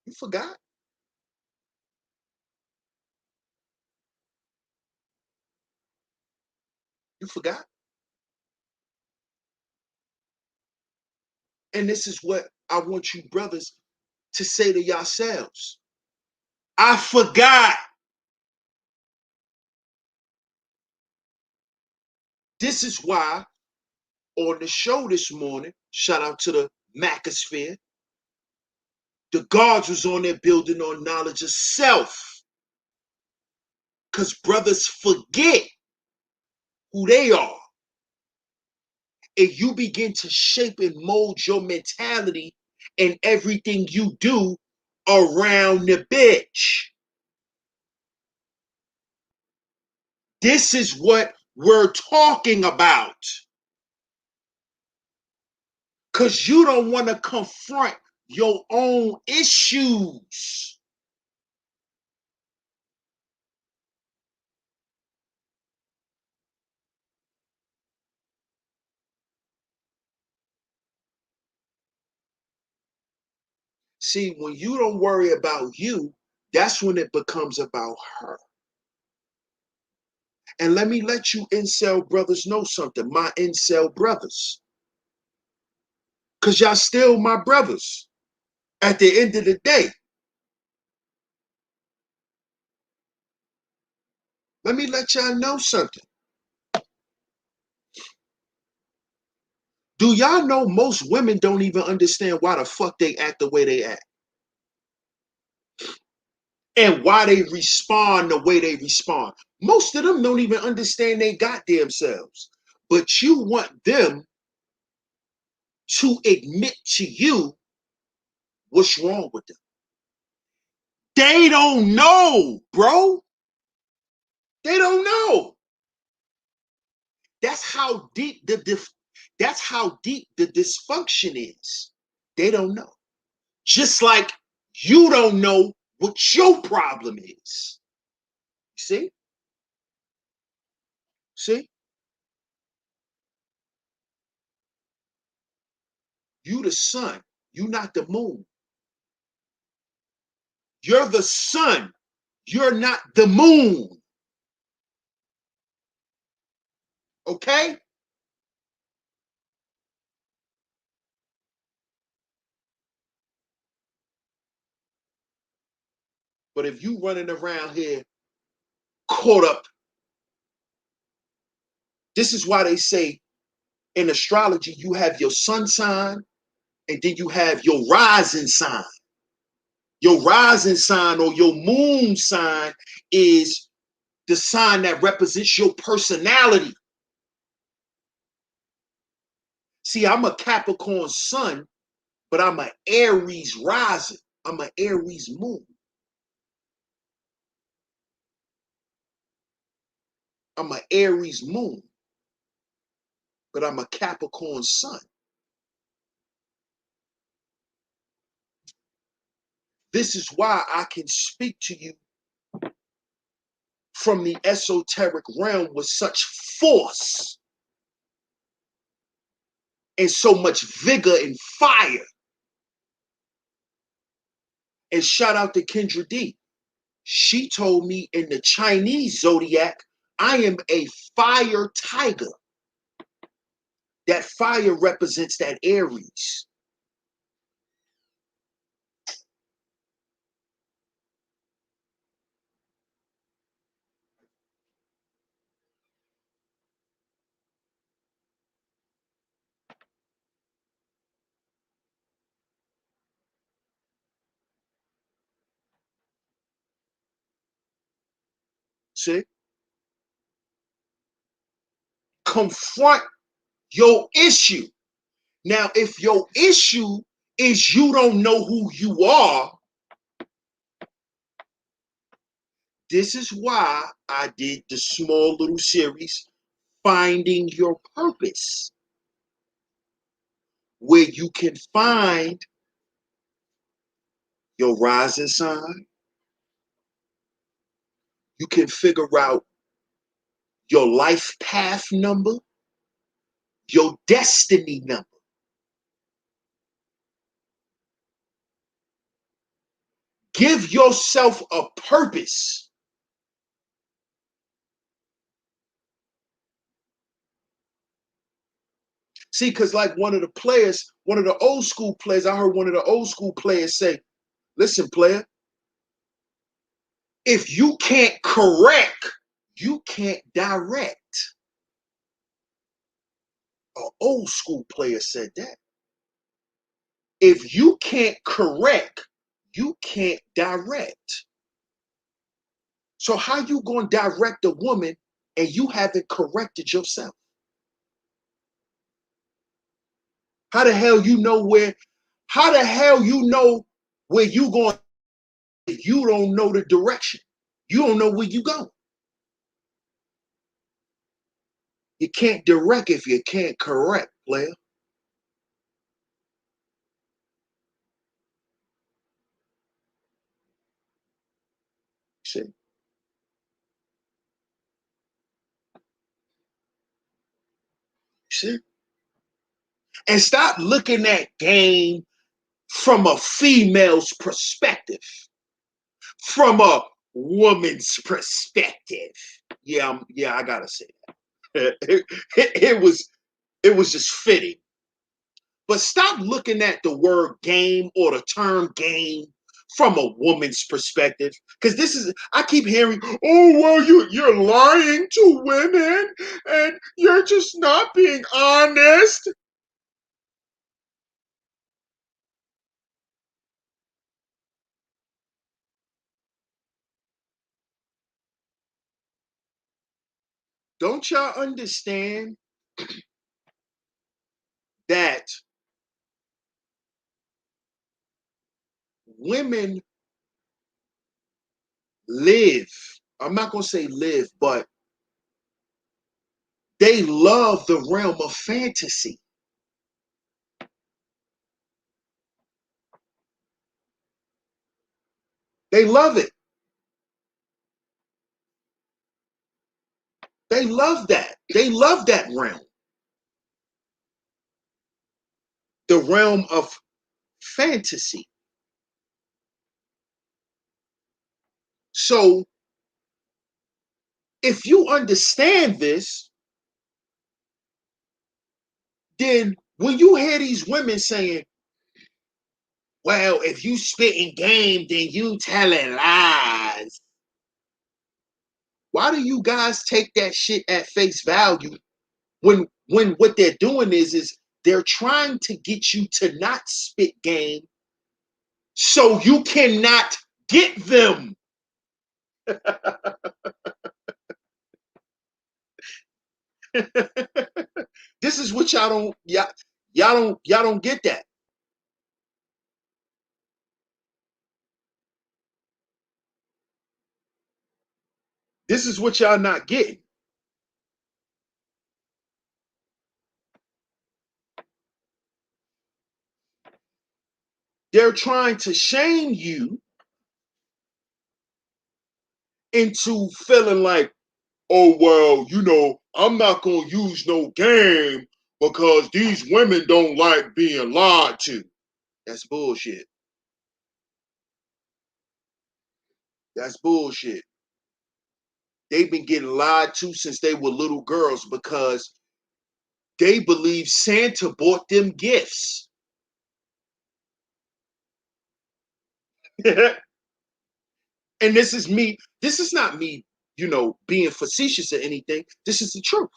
S2: You forgot? You forgot? And this is what I want you brothers to say to yourselves. I forgot. This is why on the show this morning, shout out to the Macosphere, the guards was on there building on knowledge of self. Because brothers forget who they are. And you begin to shape and mold your mentality and everything you do around the bitch. This is what we're talking about. Because you don't want to confront your own issues. See, when you don't worry about you, that's when it becomes about her. And let me let you incel brothers know something, my incel brothers. Because y'all still my brothers at the end of the day. Let me let y'all know something. Do y'all know most women don't even understand why the fuck they act the way they act? And why they respond the way they respond. Most of them don't even understand they goddamn selves. But you want them to admit to you what's wrong with them. They don't know, bro. They don't know. That's how deep that's how deep the dysfunction is. They don't know. Just like you don't know what your problem is. See? See? You the sun. You not the moon. You're the sun. You're not the moon. Okay? But if you running around here caught up, this is why they say in astrology you have your sun sign and then you have your rising sign. Your rising sign or your moon sign is the sign that represents your personality. See, I'm a Capricorn sun, but I'm an Aries rising. I'm an Aries moon. I'm an Aries moon, but I'm a Capricorn sun. This is why I can speak to you from the esoteric realm with such force and so much vigor and fire. And shout out to Kendra D. She told me in the Chinese zodiac, I am a fire tiger. That fire represents that Aries. See? Confront your issue. Now, if your issue is you don't know who you are, this is why I did the small little series, Finding Your Purpose, where you can find your rising sign. You can figure out your life path number, your destiny number. Give yourself a purpose. See, because like one of the players, one of the old school players, I heard one of the old school players say, listen, player, if you can't correct, you can't direct. An old school player said that. If you can't correct, you can't direct. So how you gonna direct a woman and you haven't corrected yourself? How the hell you know where? How the hell you know where you going if you don't know the direction? You don't know where you going. You can't direct if you can't correct, player. See? See? And stop looking at game from a female's perspective, from a woman's perspective. Yeah, I gotta say that. It was just fitting. But stop looking at the word game or the term game from a woman's perspective. Because I keep hearing, oh, well, you're lying to women and you're just not being honest. Don't y'all understand that women live? I'm not going to say live, but they love the realm of fantasy. They love it. They love that. They love that realm. The realm of fantasy. So if you understand this, then when you hear these women saying, well, if you spitting game, then you telling lies. Why do you guys take that shit at face value when what they're doing is they're trying to get you to not spit game so you cannot get them. This is what y'all don't get that. This is what y'all not getting. They're trying to shame you into feeling like, oh, well, I'm not going to use no game because these women don't like being lied to. That's bullshit. That's bullshit. They've been getting lied to since they were little girls because they believe Santa bought them gifts. And this is not me, being facetious or anything. This is the truth.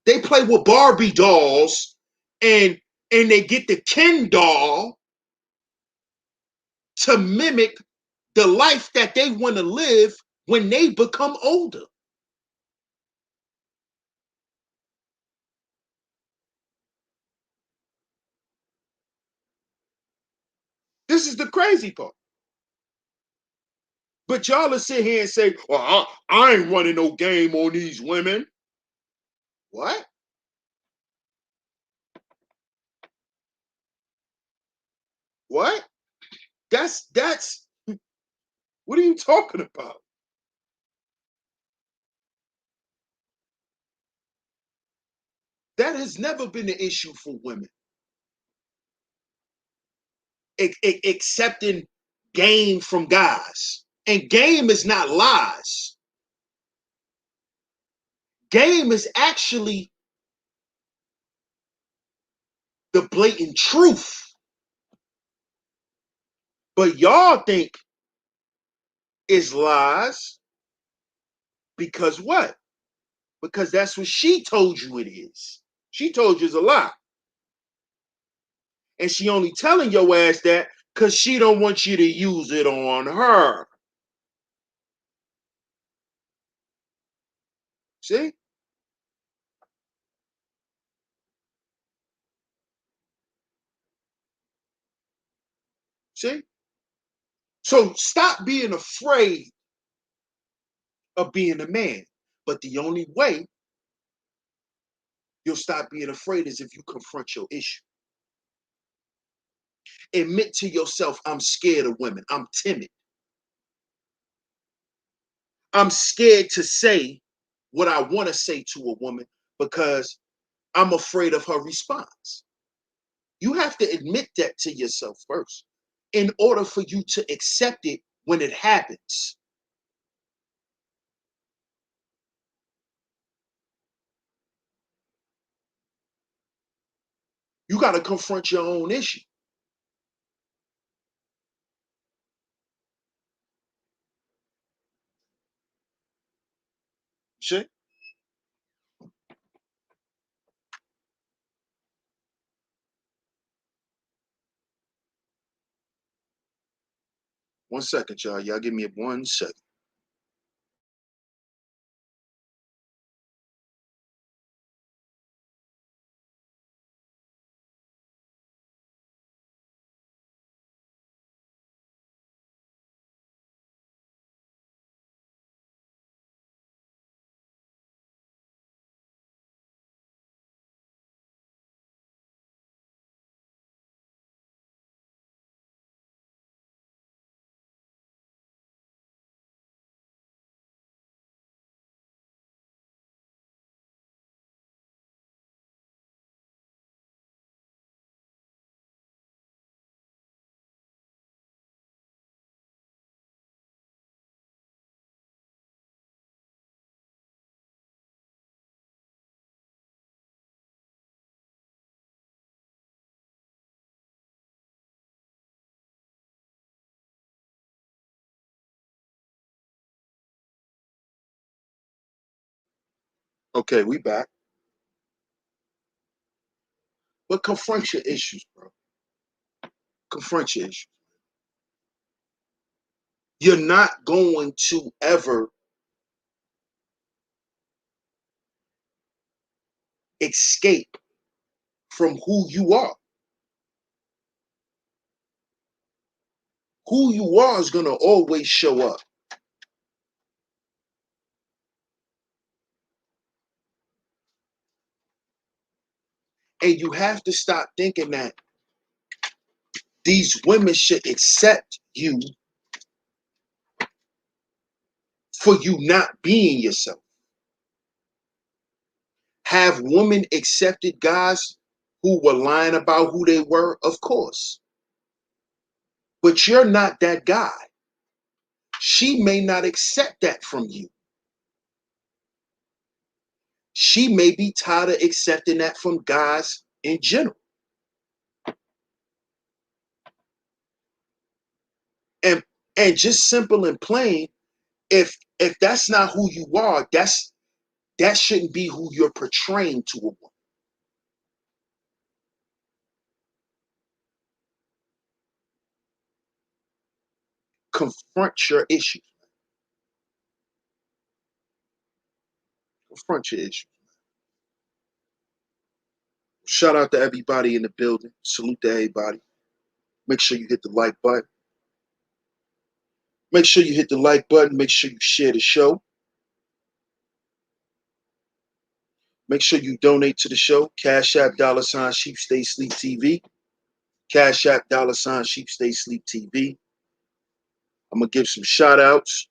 S2: They play with Barbie dolls and they get the Ken doll to mimic the life that they want to live when they become older. This is the crazy part. But y'all will sit here and say, well, I ain't running no game on these women. What? What? That's what are you talking about? That has never been an issue for women. Accepting game from guys. And game is not lies. Game is actually the blatant truth. But y'all think it's lies because what? Because that's what she told you it is. She told you it's a lie. And she only telling your ass that because she don't want you to use it on her. See? See? So stop being afraid of being a man. But the only way you'll stop being afraid is if you confront your issue. Admit to yourself, I'm scared of women. I'm timid. I'm scared to say what I want to say to a woman because I'm afraid of her response. You have to admit that to yourself first in order for you to accept it when it happens. You got to confront your own issue. See? 1 second, y'all. Y'all give me 1 second. Okay, we back. But confront your issues, bro. Confront your issues. You're not going to ever escape from who you are. Who you are is going to always show up. And you have to stop thinking that these women should accept you for you not being yourself. Have women accepted guys who were lying about who they were? Of course. But you're not that guy. She may not accept that from you. She may be tired of accepting that from guys in general. And and just simple and plain, if that's not who you are, that shouldn't be who you're portraying to a woman. Confront your issues. Confront your issues. Shout out to everybody in the building. Salute to everybody. Make sure you hit the like button. Make sure you hit the like button. Make sure you share the show. Make sure you donate to the show. Cash App $SheepStaySleepTV. Cash App $SheepStaySleepTV. I'm going to give some shout outs.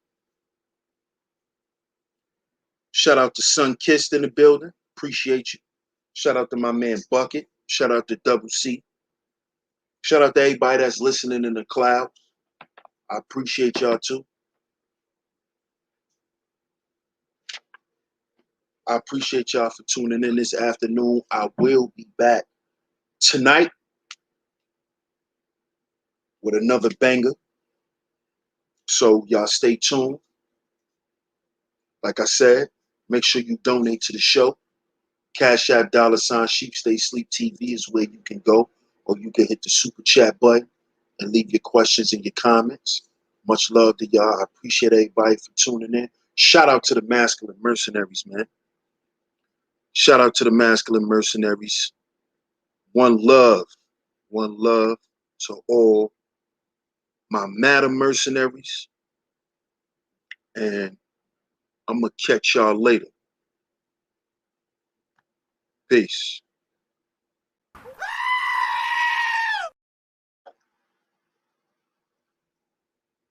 S2: Shout out to Sun Kissed in the building. Appreciate you. Shout out to my man Bucket. Shout out to Double C. Shout out to everybody that's listening in the cloud. I appreciate y'all too. I appreciate y'all for tuning in this afternoon. I will be back tonight with another banger. So y'all stay tuned. Like I said, make sure you donate to the show. Cash App $SheepStaySleepTV is where you can go, or you can hit the super chat button and leave your questions and your comments. Much love to y'all. I appreciate everybody for tuning in. Shout out to the masculine mercenaries, man. Shout out to the masculine mercenaries. One love. One love to all my madam mercenaries. And I'm going to catch y'all later. Peace.